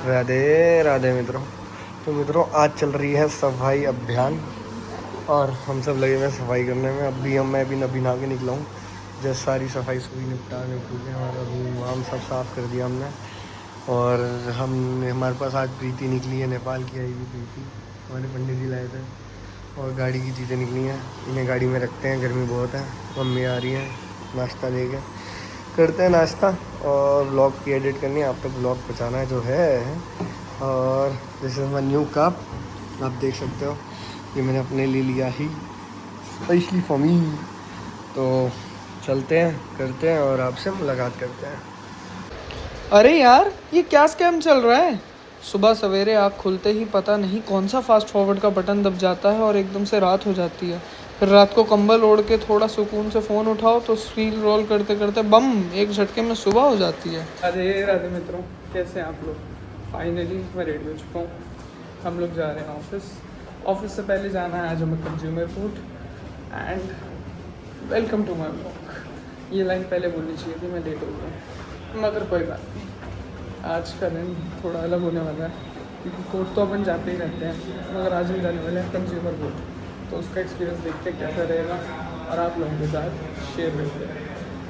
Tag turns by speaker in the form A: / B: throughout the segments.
A: राधे राधे मित्रों। तो मित्रों आज चल रही है सफाई अभियान और हम सब लगे हुए हैं सफाई करने में। मैं भी नबी नहा के निकला हूँ। जैसे सारी सफाई सुबह निपटा के हमारा रूम वाम सब साफ़ कर दिया हमने। और हमारे पास आज प्रीति निकली है, नेपाल की आई हुई प्रीति, हमारे पंडित जी लाए थे। और गाड़ी की चीज़ें निकली हैं, इन्हें गाड़ी में रखते हैं, गर्मी बहुत है। मम्मी आ रही हैं नाश्ता लेके, करते हैं नाश्ता और व्लॉग की एडिट करनी है। आप तक व्लॉग पहुँचाना है जो है। और this is my new cup, आप देख सकते हो, ये मैंने अपने लिए लिया ही स्पेशली फॉर मी। तो चलते हैं, करते हैं और आपसे मुलाकात करते हैं।
B: अरे यार, ये क्या स्कैम चल रहा है? सुबह सवेरे आँख खुलते ही पता नहीं कौन सा फास्ट फॉरवर्ड का बटन दब जाता है और एकदम से रात हो जाती है। फिर रात को कंबल ओढ़ के थोड़ा सुकून से फ़ोन उठाओ तो रील रोल करते करते बम एक झटके में सुबह हो जाती है। राधे राधे मित्रों, कैसे हैं आप लोग? फाइनली मैं रेडी हो चुका हूँ। हम लोग जा रहे हैं ऑफिस से पहले जाना है आज हमें consumer food. And welcome to my blog. ये लाइन पहले बोलनी चाहिए थी, मैं लेट हो गया, मगर कोई बात नहीं। आज का दिन थोड़ा अलग होने वाला है क्योंकि कोर्ट तो अपन जाते ही रहते हैं, मगर आज हम जाने वाले हैं कंज्यूमर कोर्ट। तो उसका एक्सपीरियंस देखते हैं कैसा रहेगा और आप लोगों के साथ शेयर करते हैं।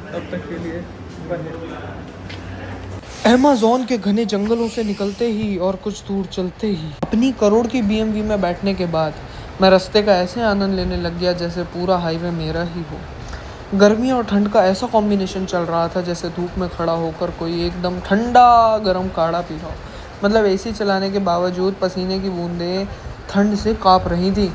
B: तब तक के लिए बने। अमेज़न के घने जंगलों से निकलते ही और कुछ दूर चलते ही अपनी करोड़ की BMW में बैठने के बाद मैं रास्ते का ऐसे आनंद लेने लग गया जैसे पूरा हाईवे मेरा ही हो। गर्मी और ठंड का ऐसा कॉम्बिनेशन चल रहा था जैसे धूप में खड़ा होकर कोई एकदम ठंडा गर्म काढ़ा पी रहा हो। मतलब AC चलाने के बावजूद पसीने की बूंदें ठंड से काँप रही थी।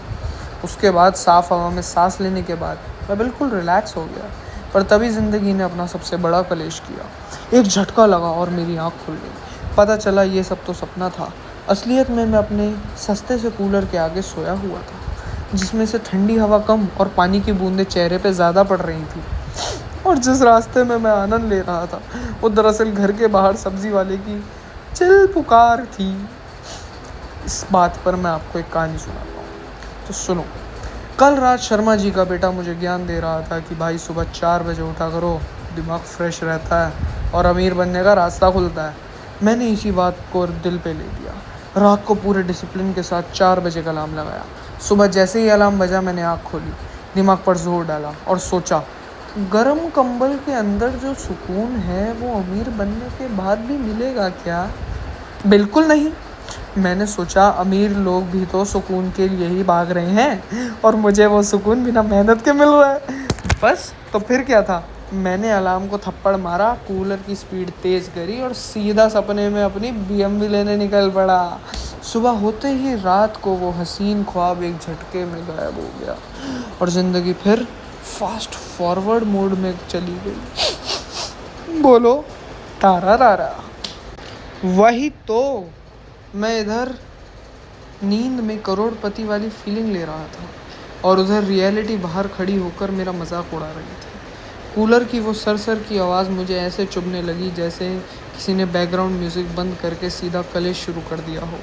B: उसके बाद साफ़ हवा में सांस लेने के बाद मैं बिल्कुल रिलैक्स हो गया। पर तभी ज़िंदगी ने अपना सबसे बड़ा कलेश किया। एक झटका लगा और मेरी आँख खुल गई। पता चला ये सब तो सपना था। असलियत में मैं अपने सस्ते से कूलर के आगे सोया हुआ था, जिसमें से ठंडी हवा कम और पानी की बूंदें चेहरे पे ज़्यादा पड़ रही थी। और जिस रास्ते में मैं आनंद ले रहा था वो दरअसल घर के बाहर सब्जी वाले की चिल पुकार थी। इस बात पर मैं आपको एक कहानी सुनाता हूँ, तो सुनो। कल रात शर्मा जी का बेटा मुझे ज्ञान दे रहा था कि भाई सुबह 4 बजे उठा करो, दिमाग फ्रेश रहता है और अमीर बनने का रास्ता खुलता है। मैंने इसी बात को दिल पे ले लिया। रात को पूरे डिसिप्लिन के साथ 4 बजे का अलार्म लगाया। सुबह जैसे ही अलार्म बजा मैंने आँख खोली, दिमाग पर जोर डाला और सोचा, गर्म कंबल के अंदर जो सुकून है वो अमीर बनने के बाद भी मिलेगा क्या? बिल्कुल नहीं। मैंने सोचा अमीर लोग भी तो सुकून के लिए ही भाग रहे हैं और मुझे वो सुकून बिना मेहनत के मिल रहा है। बस तो फिर क्या था, मैंने अलार्म को थप्पड़ मारा, कूलर की स्पीड तेज़ करी और सीधा सपने में अपनी BMW लेने निकल पड़ा। सुबह होते ही रात को वो हसीन ख्वाब एक झटके में गायब हो गया और ज़िंदगी फिर फास्ट फॉरवर्ड मोड में चली गई। बोलो तारा रारा। वही तो, मैं इधर नींद में करोड़पति वाली फीलिंग ले रहा था और उधर रियलिटी बाहर खड़ी होकर मेरा मजाक उड़ा रही थी। कूलर की वो सरसर की आवाज़ मुझे ऐसे चुभने लगी जैसे किसी ने बैकग्राउंड म्यूज़िक बंद करके सीधा कलेश शुरू कर दिया हो।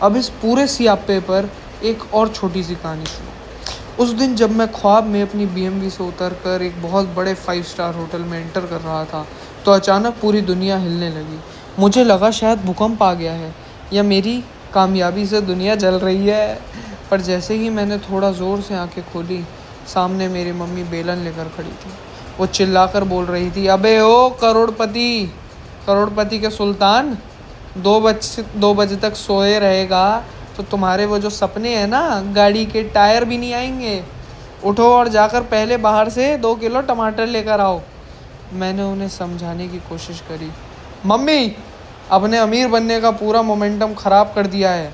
B: अब इस पूरे सियापे पर एक और छोटी सी कहानी सुनो। उस दिन जब मैं ख्वाब में अपनी BMW से उतर कर एक बहुत बड़े 5 स्टार होटल में एंटर कर रहा था तो अचानक पूरी दुनिया हिलने लगी। मुझे लगा शायद भूकंप आ गया है या मेरी कामयाबी से दुनिया जल रही है। पर जैसे ही मैंने थोड़ा ज़ोर से आंखें खोली, सामने मेरी मम्मी बेलन लेकर खड़ी थी। वो चिल्लाकर बोल रही थी, अबे ओ करोड़पति के सुल्तान, 2 बजे तक सोए रहेगा तो तुम्हारे वो जो सपने हैं ना, गाड़ी के टायर भी नहीं आएंगे। उठो और जाकर पहले बाहर से 2 किलो टमाटर लेकर आओ। मैंने उन्हें समझाने की कोशिश करी, मम्मी अपने अमीर बनने का पूरा मोमेंटम ख़राब कर दिया है,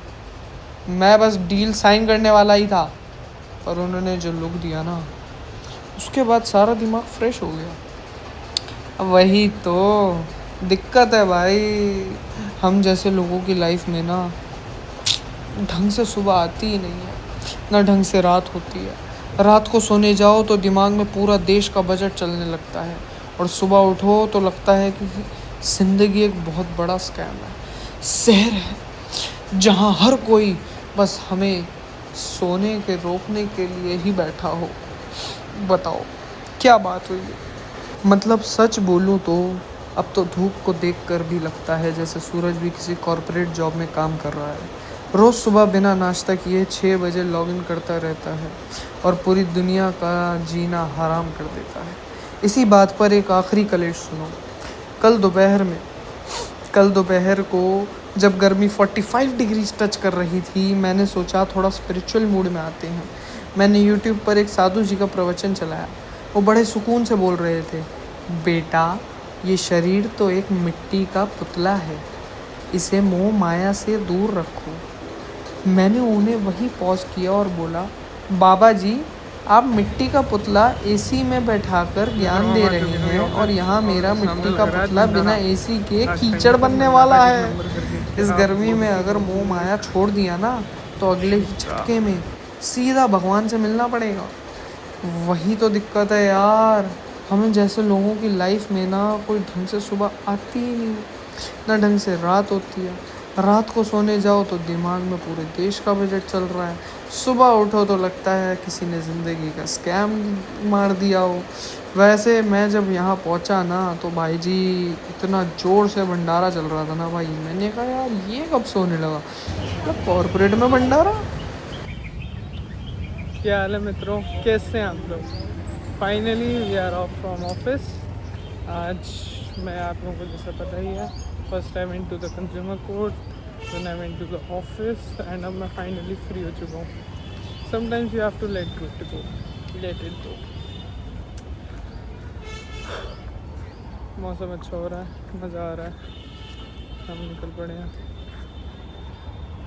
B: मैं बस डील साइन करने वाला ही था। पर उन्होंने जो लुक दिया ना, उसके बाद सारा दिमाग फ्रेश हो गया। वही तो दिक्कत है भाई, हम जैसे लोगों की लाइफ में ना ढंग से सुबह आती ही नहीं है, ना ढंग से रात होती है। रात को सोने जाओ तो दिमाग में पूरा देश का बजट चलने लगता है और सुबह उठो तो लगता है कि ज़िंदगी एक बहुत बड़ा स्कैम है, शहर है जहाँ हर कोई बस हमें सोने के रोकने के लिए ही बैठा हो। बताओ क्या बात हुई है? मतलब सच बोलूँ तो अब तो धूप को देखकर भी लगता है जैसे सूरज भी किसी कॉरपोरेट जॉब में काम कर रहा है। रोज़ सुबह बिना नाश्ता किए 6 बजे लॉगिन करता रहता है और पूरी दुनिया का जीना हराम कर देता है। इसी बात पर एक आखिरी कलेश सुनो। कल दोपहर को जब गर्मी 45 डिग्री टच कर रही थी, मैंने सोचा थोड़ा स्पिरिचुअल मूड में आते हैं। मैंने यूट्यूब पर एक साधु जी का प्रवचन चलाया। वो बड़े सुकून से बोल रहे थे, बेटा ये शरीर तो एक मिट्टी का पुतला है, इसे मोह माया से दूर रखो। मैंने उन्हें वही पॉज किया और बोला, बाबा जी आप मिट्टी का पुतला एसी में बैठाकर ज्ञान दे रहे हैं और यहाँ मेरा मिट्टी का पुतला बिना एसी के कीचड़ बनने वाला है। इस गर्मी में अगर मोह माया छोड़ दिया ना तो अगले ही झटके में सीधा भगवान से मिलना पड़ेगा। वही तो दिक्कत है यार, हमें जैसे लोगों की लाइफ में ना कोई ढंग से सुबह आती ही नहीं, ना ढंग से रात होती है। रात को सोने जाओ तो दिमाग में पूरे देश का बजट चल रहा है, सुबह उठो तो लगता है किसी ने ज़िंदगी का स्कैम मार दिया हो। वैसे मैं जब यहाँ पहुँचा ना तो भाई जी इतना ज़ोर से भंडारा चल रहा था ना भाई, मैंने कहा यार ये कब सोने लगा, मतलब कॉरपोरेट में भंडारा। क्या हाल है मित्रों, कैसे हैं आप लोग। Finally we are off from office. आज मैं आप लोगों को जैसा पता ही है, first time in to the consumer court, then I went to the office and अब मैं फाइनली फ्री हो चुका हूँ। Sometimes you have to let it go. मौसम अच्छा हो रहा है, मज़ा आ रहा है, हम निकल पड़े हैं,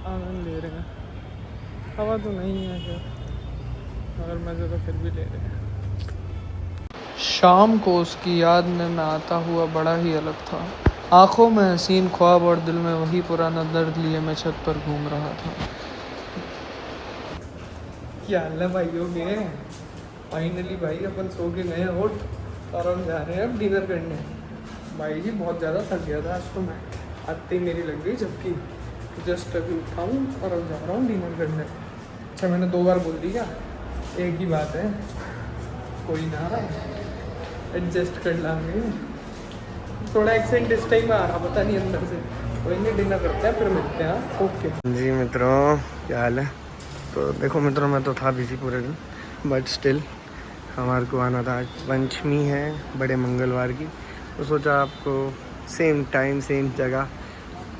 B: आनंद ले रहे हैं। हवा तो नहीं है खैर, मगर मज़े तो फिर भी ले रहे हैं। शाम को उसकी याद में मैं आता हुआ बड़ा ही अलग था। आँखों में हसीन ख्वाब और दिल में वही पुराना दर्द लिए मैं छत पर घूम रहा था। क्या हाल है भाई, हो गए फाइनली भाई, अपन सो के गए उठ और हम जा रहे हैं अब डिनर करने। भाई जी बहुत ज़्यादा थक गया था आज तो मैं, आते ही मेरी लग गई झपकी, जस्ट अभी उठाऊँ और अब जा रहा हूँ डिनर करने। अच्छा मैंने 2 बार बोल दिया, एक ही बात है, कोई ना एडजस्ट कर लाएंगे। थोड़ा एक्सेंट इस टाइम आ रहा, पता नहीं अंदर से। कोई नहीं, डिनर करते हैं फिर मिलते हैं। ओके
A: जी मित्रों, क्या हाल है। तो देखो मित्रों, मैं तो था बिजी पूरे दिन, बट स्टिल हमारे को आना था। आज पंचमी है, बड़े मंगलवार की, तो सोचा आपको सेम टाइम सेम जगह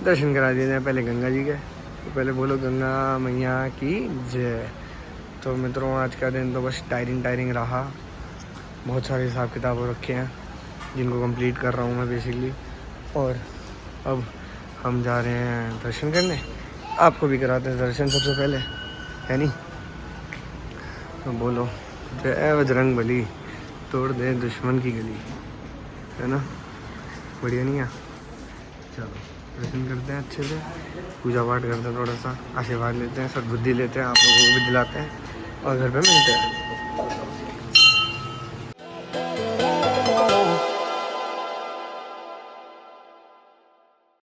A: दर्शन करा दिए जाए। पहले गंगा जी गए, तो पहले बोलो गंगा मैया की जय। तो मित्रों आज का दिन तो बस टायरिंग रहा। बहुत सारे हिसाब किताब रखे हैं जिनको कंप्लीट कर रहा हूँ मैं बेसिकली। और अब हम जा रहे हैं दर्शन करने, आपको भी कराते हैं दर्शन सबसे पहले, है नहीं। तो बोलो जय बजरंग बली, तोड़ दे दुश्मन की गली, है ना। बढ़िया नहीं है। चलो दर्शन करते हैं अच्छे से, पूजा पाठ करते हैं, थोड़ा सा आशीर्वाद लेते हैं, सद्बुद्धि लेते हैं, आप लोगों को भी दिलाते हैं और घर पे मिलते हैं।